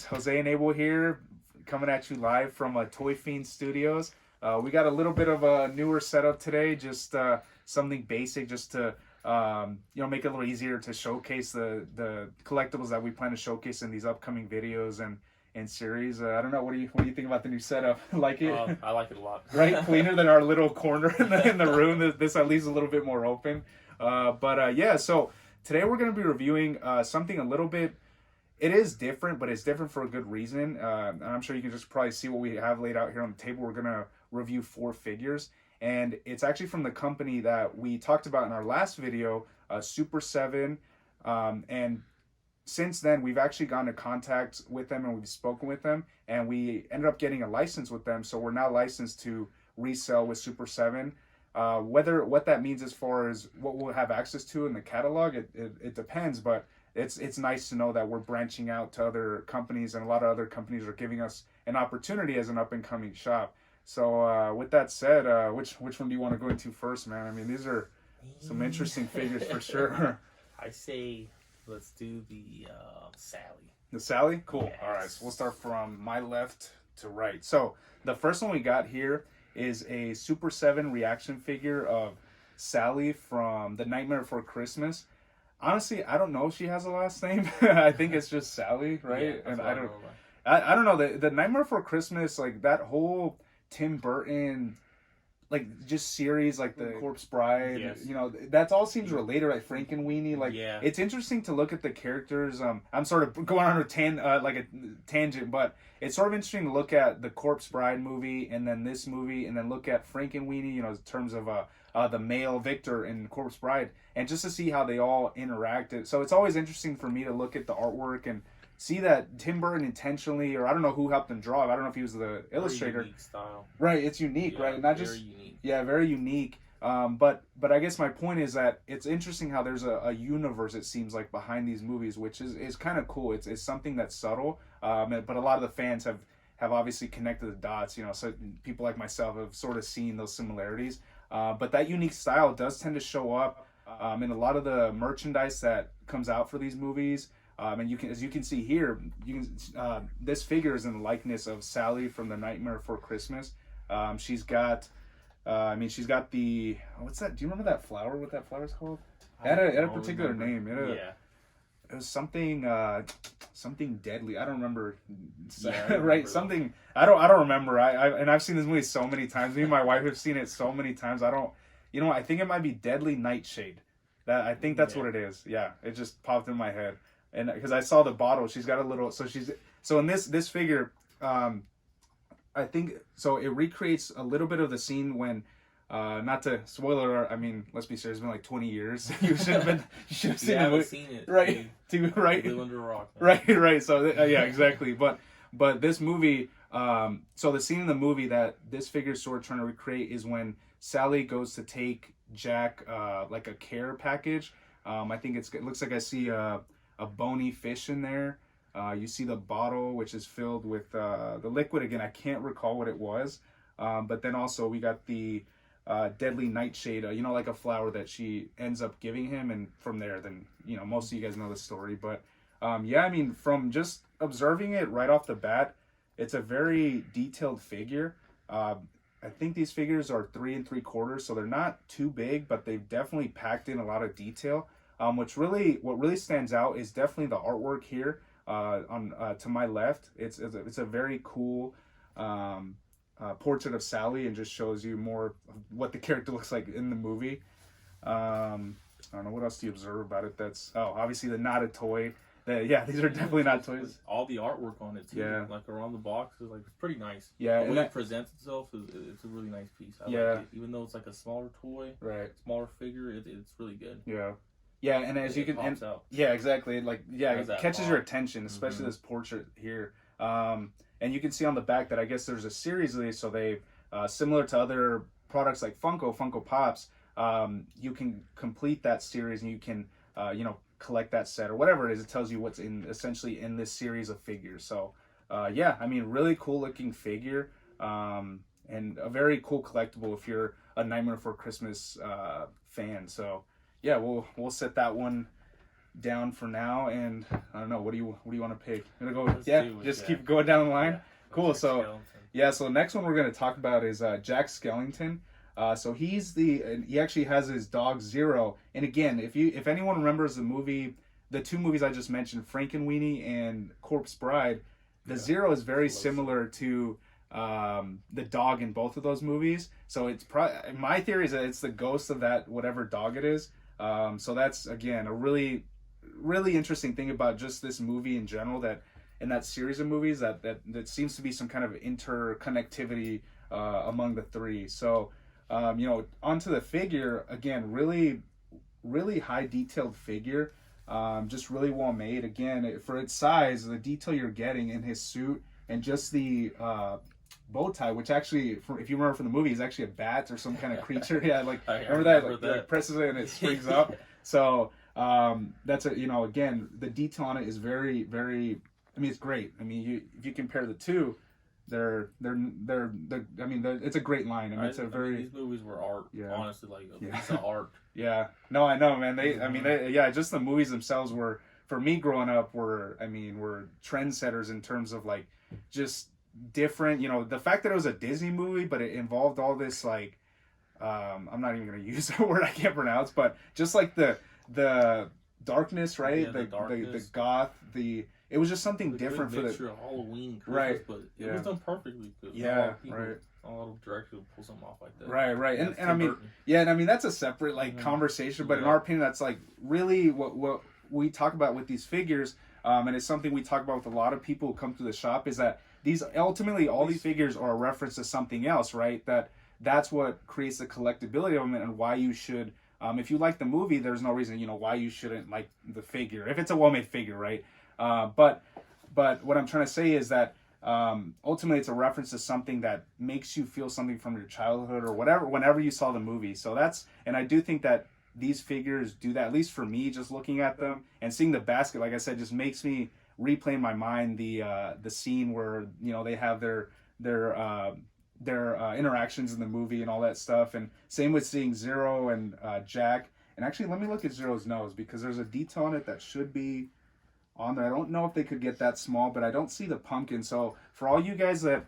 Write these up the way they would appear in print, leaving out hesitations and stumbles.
Jose and Abel here, coming at you live from Toy Fiends Studios. We got a little bit of a newer setup today, just something basic, just to make it a little easier to showcase the collectibles that we plan to showcase in these upcoming videos and series. I don't know, what do you think about the new setup? Like it? I like it a lot. Right, cleaner than our little corner in the room. This at least a little bit more open. So today we're going to be reviewing something a little bit. It is different, but it's different for a good reason. And I'm sure you can just probably see what we have laid out here on the table. We're going to review 4 figures. And it's actually from the company that we talked about in our last video, Super 7. And since then, we've actually gotten in contact with them and we've spoken with them. And we ended up getting a license with them. So we're now licensed to resell with Super 7. What that means as far as what we'll have access to in the catalog, it depends. But it's nice to know that we're branching out to other companies, and a lot of other companies are giving us an opportunity as an up-and-coming shop. So with that said, which one do you want to go into first, man? I mean, these are some interesting figures for sure. I say let's do the Sally. The Sally? Cool. Yes. All right, so we'll start from my left to right. So the first one we got here is a Super 7 reaction figure of Sally from The Nightmare Before Christmas. Honestly, I don't know if she has a last name. I think it's just Sally, right? Yeah, and I don't know. The Nightmare Before Christmas, like that whole Tim Burton, like just series, like the Corpse Bride, yes. That all seems related, like Frankenweenie. Like, yeah. It's interesting to look at the characters. I'm sort of going on a tangent, but it's sort of interesting to look at the Corpse Bride movie and then this movie, and then look at Frankenweenie, in terms of the male Victor in Corpse Bride, and just to see how they all interacted. So it's always interesting for me to look at the artwork and see that Tim Burton intentionally, or I don't know who helped him draw. I don't know if he was the illustrator. Very unique style. Right, it's unique, Yeah, right? Not very just unique. Yeah, very unique. But I guess my point is that it's interesting how there's a universe, it seems like, behind these movies, which is kind of cool. It's something that's subtle, but a lot of the fans have obviously connected the dots. So people like myself have sort of seen those similarities. But that unique style does tend to show up in a lot of the merchandise that comes out for these movies. And as you can see here, this figure is in the likeness of Sally from The Nightmare Before Christmas. She's got the, what's that? Do you remember that flower? What that flower's called? It had a particular name. It was something deadly. I don't remember. Yeah, Right? Something. I don't remember. I've seen this movie so many times. Me and my wife have seen it so many times. I think it might be Deadly Nightshade. I think that's what it is. Yeah, it just popped in my head. And because I saw the bottle, she's got a little. So in this figure, I think so. It recreates a little bit of the scene when. Not to spoiler. I mean, let's be serious. It's been like 20 years. You should have seen the movie. Seen it, right? Right. Live under a rock. Man. Right. So yeah, exactly. But this movie. So the scene in the movie that this figure is sort of trying to recreate is when Sally goes to take Jack like a care package. I think it looks like I see a bony fish in there. You see the bottle, which is filled with the liquid. Again, I can't recall what it was. But then also we got the Deadly Nightshade, like a flower that she ends up giving him. And from there, then, most of you guys know the story. But from just observing it right off the bat, it's a very detailed figure. I think these figures are 3 3/4, so they're not too big, but they've definitely packed in a lot of detail. What really stands out is definitely the artwork here to my left. It's a very cool portrait of Sally, and just shows you more of what the character looks like in the movie. I don't know, what else do you observe about it? That's obviously the not a toy. These are definitely not toys. All the artwork on it too, like around the box, is like pretty nice. Yeah, the way it presents itself it's a really nice piece. I like it. Even though it's like a smaller toy, right, smaller figure, it's really good. Yeah, and as you can, exactly, it catches your attention, especially this portrait here. And you can see on the back that I guess there's a series of these, so they similar to other products like Funko Pops. You can complete that series, and you can collect that set or whatever it is. It tells you what's essentially in this series of figures. So really cool looking figure, and a very cool collectible if you're a Nightmare Before Christmas fan. So yeah, we'll set that one down for now, and I don't know. What do you want to pick? I'm gonna go. Let's Yeah, do it, just Jack. keep going down the line. Yeah. Cool. Jack So Skellington. yeah, so the next one we're gonna talk about is Jack Skellington. So he actually has his dog Zero. And again, if anyone remembers the two movies I just mentioned, Frankenweenie and Corpse Bride, the Zero is very similar to the dog in both of those movies. So it's my theory is that it's the ghost of that whatever dog it is. So that's again a really interesting thing about just this movie in general, that in that series of movies that seems to be some kind of interconnectivity among the three. So onto the figure again, really high detailed figure, just really well made. Again, for its size, the detail you're getting in his suit and just the bow tie, which actually, if you remember from the movie, is actually a bat or some kind of creature. Yeah, like remember that? Like presses it and it springs up. So that's again, the detail on it is very, very. I mean, it's great. I mean, if you compare the two, they're I mean, it's a great line. I mean, it's a very. These movies were art. Yeah. Honestly, like a piece of art. Yeah. No, I know, man. Just the movies themselves were, for me growing up, were trendsetters in terms of like just different. The fact that it was a Disney movie, but it involved all this like, I'm not even gonna use a word I can't pronounce, but just like the darkness, right? Yeah, the goth, it was just something different for the Halloween, Christmas, right? But it was done perfectly. Yeah, right. A lot of directors pull something off like that. Right. And I mean, and I mean that's a separate like conversation, but in our opinion, that's like really what we talk about with these figures, and it's something we talk about with a lot of people who come to the shop, is that these ultimately all these figures are a reference to something else, right? That's what creates the collectability of them, and why you should. If you like the movie, there's no reason why you shouldn't like the figure if it's a well-made figure, right? But what I'm trying to say is that ultimately it's a reference to something that makes you feel something from your childhood or whatever whenever you saw the movie. So and I do think that these figures do that, at least for me, just looking at them and seeing the basket, like I said, just makes me replay in my mind the scene where they have their interactions in the movie and all that stuff. And same with seeing Zero and Jack. And actually, let me look at Zero's nose, because there's a detail on it that should be on there. I don't know if they could get that small, but I don't see the pumpkin. So for all you guys that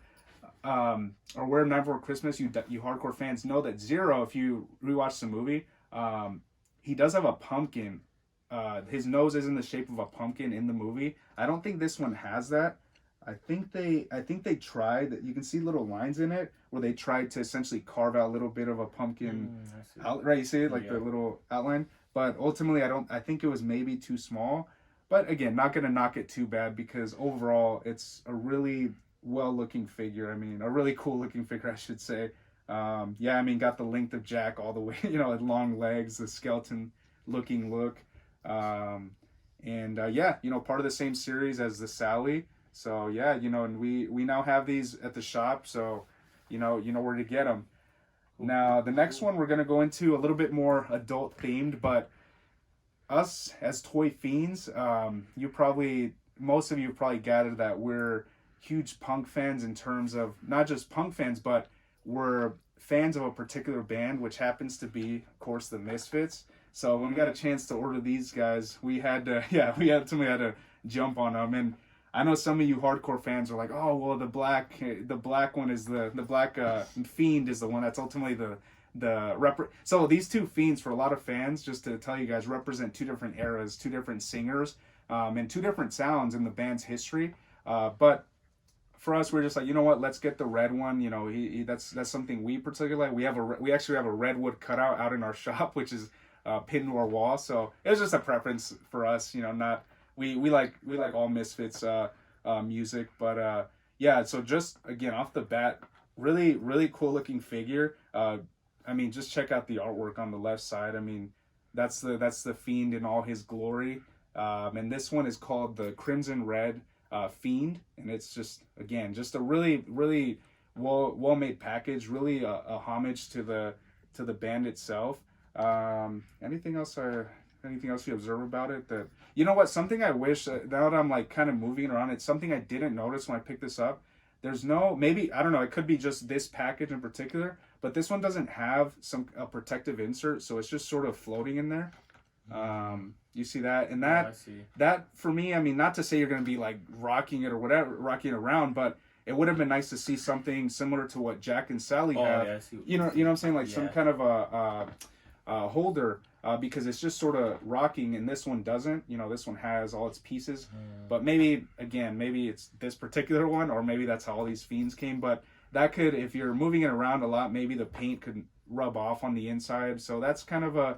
are aware of Nightmare Before Christmas, you hardcore fans know that Zero, if you rewatch the movie, he does have a pumpkin. His nose is in the shape of a pumpkin in the movie. I don't think this one has that. I think they tried that. You can see little lines in it where they tried to essentially carve out a little bit of a pumpkin out, right? You see it, like the little outline. But ultimately, I think it was maybe too small. But again, not going to knock it too bad, because overall, it's a really well-looking figure. I mean, a really cool-looking figure, I should say. I mean, got the length of Jack all the way, long legs, the skeleton-looking look. Part of the same series as the Sally. So, and we now have these at the shop, so, you know where to get them. Now, the next one we're going to go into a little bit more adult-themed, but us as Toy Fiends, most of you probably gathered that we're huge punk fans, in terms of not just punk fans, but we're fans of a particular band, which happens to be, of course, the Misfits. So when we got a chance to order these guys, somebody had to jump on them. And I know some of you hardcore fans are like, oh, well, the black one is the black Fiend is the one that's ultimately so these two Fiends, for a lot of fans, just to tell you guys, represent two different eras, two different singers, and two different sounds in the band's history. But for us, we're just like, you know what? Let's get the red one. That's something we particularly like. We actually have a redwood cutout out in our shop, which is pinned to our wall. So it was just a preference for us. We like all Misfits music, but So just again off the bat, really really cool looking figure. I mean, just check out the artwork on the left side. I mean, that's the Fiend in all his glory. And this one is called the Crimson Red Fiend, and it's just a really really well made package. Really a homage to the band itself. Anything else you observe about it? That something I wish, now that I'm like kind of moving around, it's something I didn't notice when I picked this up. There's maybe, I don't know, it could be just this package in particular, but this one doesn't have a protective insert, so it's just sort of floating in there. You see that, and that that for me, I mean, not to say you're going to be like rocking it or whatever, rocking it around, but it would have been nice to see something similar to what Jack and Sally have. Yeah, I see you know what I'm saying, like some kind of a holder, because it's just sort of rocking, and this one doesn't. You know, this one has all its pieces, but maybe it's this particular one, or maybe that's how all these Fiends came. But that could, if you're moving it around a lot, maybe the paint could rub off on the inside. So that's kind of a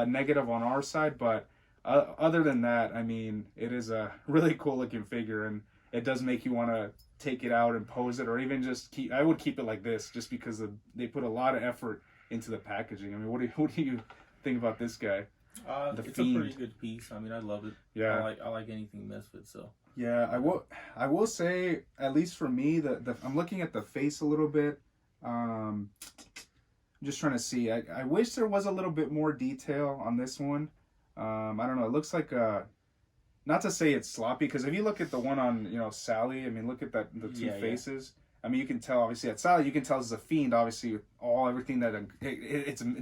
negative on our side, but other than that, I mean, it is a really cool looking figure, and it does make you want to take it out and pose it, or even just I would keep it like this, just because they put a lot of effort into the packaging. I mean, what do you think about this guy? It's Fiend. A pretty good piece. I mean, I love it. Yeah, I like anything Misfits. So yeah, I will say, at least for me, I'm looking at the face a little bit. I'm just trying to see. I wish there was a little bit more detail on this one. I don't know. It looks like not to say it's sloppy, because if you look at the one on Sally, I mean, look at the two faces. I mean, you can tell obviously at Sally, you can tell it's a Fiend, obviously with everything that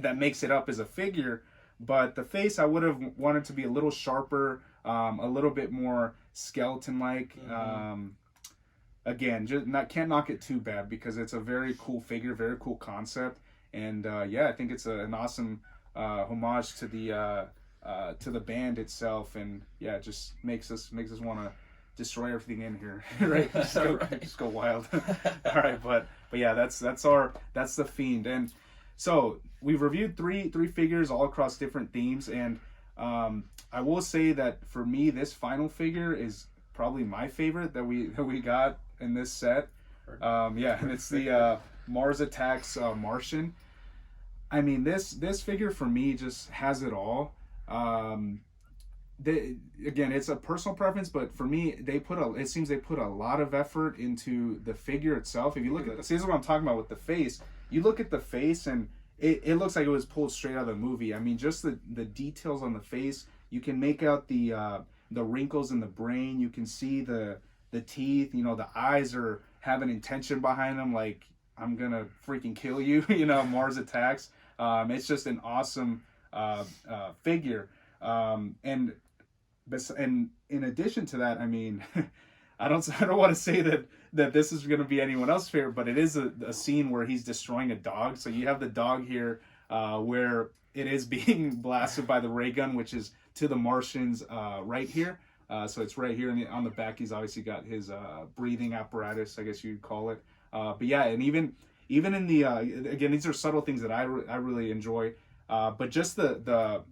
that makes it up as a figure. But the face, I would have wanted to be a little sharper, a little bit more skeleton-like. Again, can't knock it too bad, because it's a very cool figure, very cool concept, and I think it's an awesome homage to the band itself, and it just makes us want to destroy everything in here, right? Just go wild. All right, but yeah, that's the Fiend. And so we've reviewed three figures all across different themes, and I will say that for me, this final figure is probably my favorite that we got in this set. And it's the Mars Attacks Martian. I mean, this figure for me just has it all. Again, it's a personal preference, but for me, it seems they put a lot of effort into the figure itself. If you look at this is what I'm talking about with the face. You look at the face, and it looks like it was pulled straight out of the movie. I mean, just the details on the face. You can make out the wrinkles in the brain. You can see the teeth. The eyes have an intention behind them, like, I'm gonna freaking kill you. Mars Attacks. It's just an awesome figure. And in addition to that, I mean, I don't want to say that this is going to be anyone else's favorite, but it is a scene where he's destroying a dog. So you have the dog here, where it is being blasted by the ray gun, which is to the Martians right here. So it's right here on the back. He's obviously got his breathing apparatus, I guess you'd call it. But yeah, and even in the again, these are subtle things that I really enjoy. But just the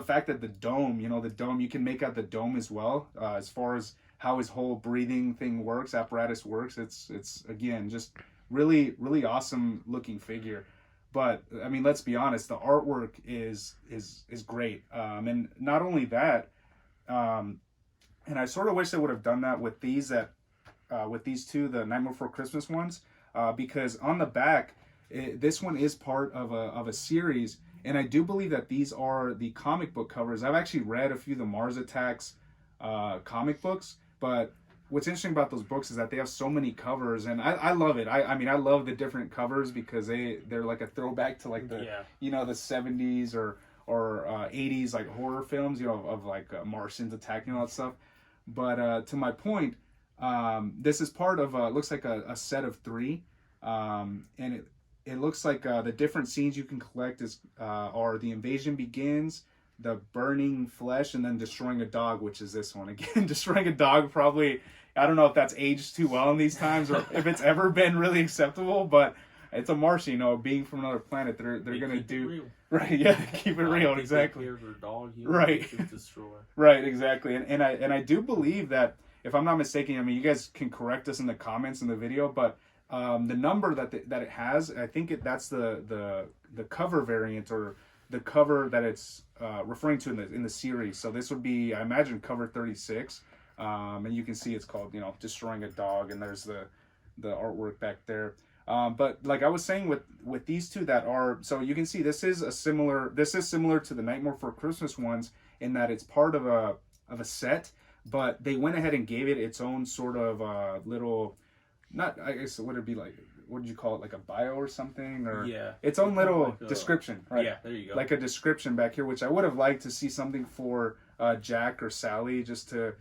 fact that the dome, you can make out the dome as well, as far as how his whole breathing thing works, apparatus works. It's again, just really, really awesome looking figure. But I mean, let's be honest, the artwork is great. And not only that, and I sort of wish they would have done that with these two, the Nightmare Before Christmas ones, because on the back, this one is part of a series. And I do believe that these are the comic book covers. I've actually read a few of the Mars Attacks comic books, but what's interesting about those books is that they have so many covers, and I love it. I mean, I love the different covers, because they're like a throwback to like the the 70s or 80s like horror films, of like Martians attacking all that stuff. But to my point, this is part of looks like a set of 3, and it looks like the different scenes you can collect are The Invasion Begins, The Burning Flesh, and then Destroying a Dog, which is this one. Again, Destroying a Dog, probably, I don't know if that's aged too well in these times, or if it's ever been really acceptable, but it's a Martian, being from another planet, they're going to do... Real. Right, yeah, keep it real, exactly. Dog, right. Right, exactly. And I do believe that, if I'm not mistaken, I mean, you guys can correct us in the comments in the video, but the number that it has, I think that's the cover variant, or the cover that it's referring to in the series. So this would be, I imagine, cover 36, and you can see it's called Destroying a Dog, and there's the artwork back there. But like I was saying with these two that are, so you can see this is similar to the Nightmare Before Christmas ones, in that it's part of a set, but they went ahead and gave it its own sort of little. Not, I guess, would it be like, what did you call it, like a bio or something, or yeah, its own little like description, right? Yeah, there you go. Like a description back here, which I would have liked to see something for Jack or Sally, just to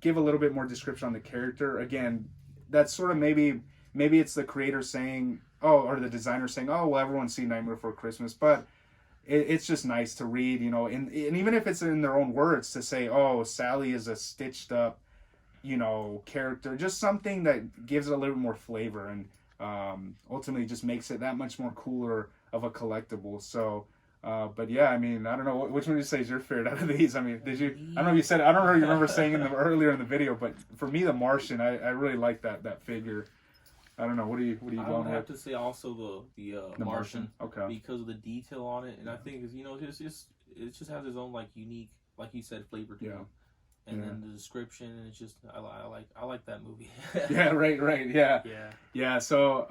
give a little bit more description on the character. Again, that's sort of maybe it's the creator saying, oh, or the designer saying, oh, well, everyone's seen Nightmare Before Christmas, but it's just nice to read, you know, and even if it's in their own words, to say, oh, Sally is a stitched up, you know, character, just something that gives it a little bit more flavor, and ultimately just makes it that much more cooler of a collectible. So, but yeah, I mean, I don't know, which one did you say is your favorite out of these? I mean, did you, I don't know if you said, I don't know if you remember saying earlier in the video, but for me, the Martian, I really like that figure. I don't know. What are you going with? I would have to say also the Martian. Okay. Because of the detail on it, and I think you know it just has its own like unique, like you said, flavor to it. And then the description, and it's just I like that movie. Yeah. Right. Yeah. Yeah. So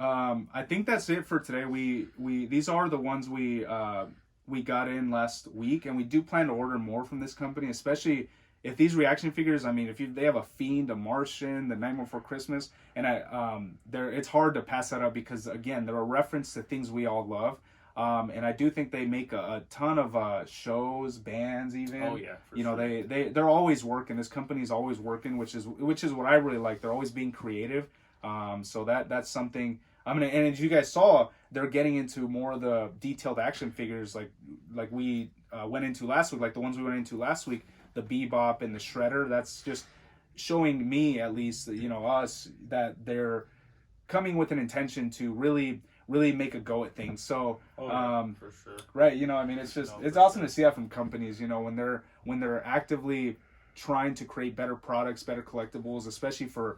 I think that's it for today. We these are the ones we got in last week, and we do plan to order more from this company, especially if these reaction figures, I mean, they have a Fiend, a Martian, the Nightmare Before Christmas, and it's hard to pass that up because, again, they're a reference to things we all love. And I do think they make a ton of shows, bands, even. Oh yeah, you know, sure. They're always working. This company's always working, which is what I really like. They're always being creative. So that's something. And as you guys saw, they're getting into more of the detailed action figures, like we went into last week, like the ones we went into last week. The Bebop and the Shredder. That's just showing me, at least, you know, us, that they're coming with an intention to really make a go at things. So for sure. Right, you know, I mean, it's awesome to see that from companies, you know, when they're actively trying to create better products, better collectibles, especially for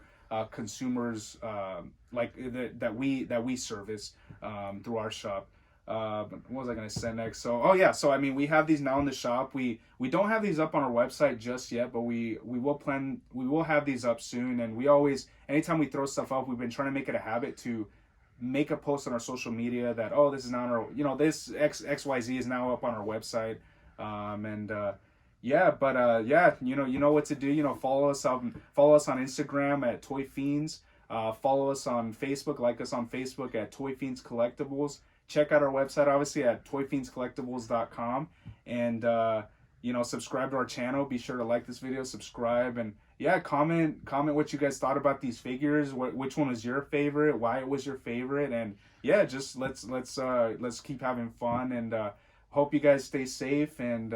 consumers like that we service through our shop. What was I going to say next? So I mean, we have these now in the shop. We don't have these up on our website just yet, but we will have these up soon. And we always, anytime we throw stuff up, we've been trying to make it a habit to make a post on our social media that, oh, this is now on our, you know, this XYZ is now up on our website. You know what to do. You know, follow us on Instagram at Toy Fiends. Follow us on Facebook. Like us on Facebook at Toy Fiends Collectibles. Check out our website, obviously, at toyfiendscollectibles.com. And, you know, subscribe to our channel. Be sure to like this video, subscribe, and, yeah, comment what you guys thought about these figures, which one was your favorite, why it was your favorite, and, yeah, just let's keep having fun, and hope you guys stay safe, and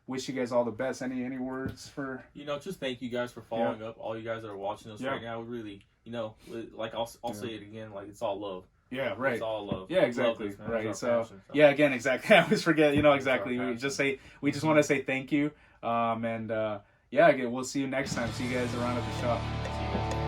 wish you guys all the best. Any words for... You know, just thank you guys for following up, all you guys that are watching us right now. We really, you know, like, I'll say it again, like, it's all love. Yeah, right. It's all love. Yeah, exactly. Love this, right. So, passion, so yeah, again, exactly. I always forget. You know, exactly. We just want to say thank you. Yeah, again, we'll see you next time. See you guys around at the shop. See you guys.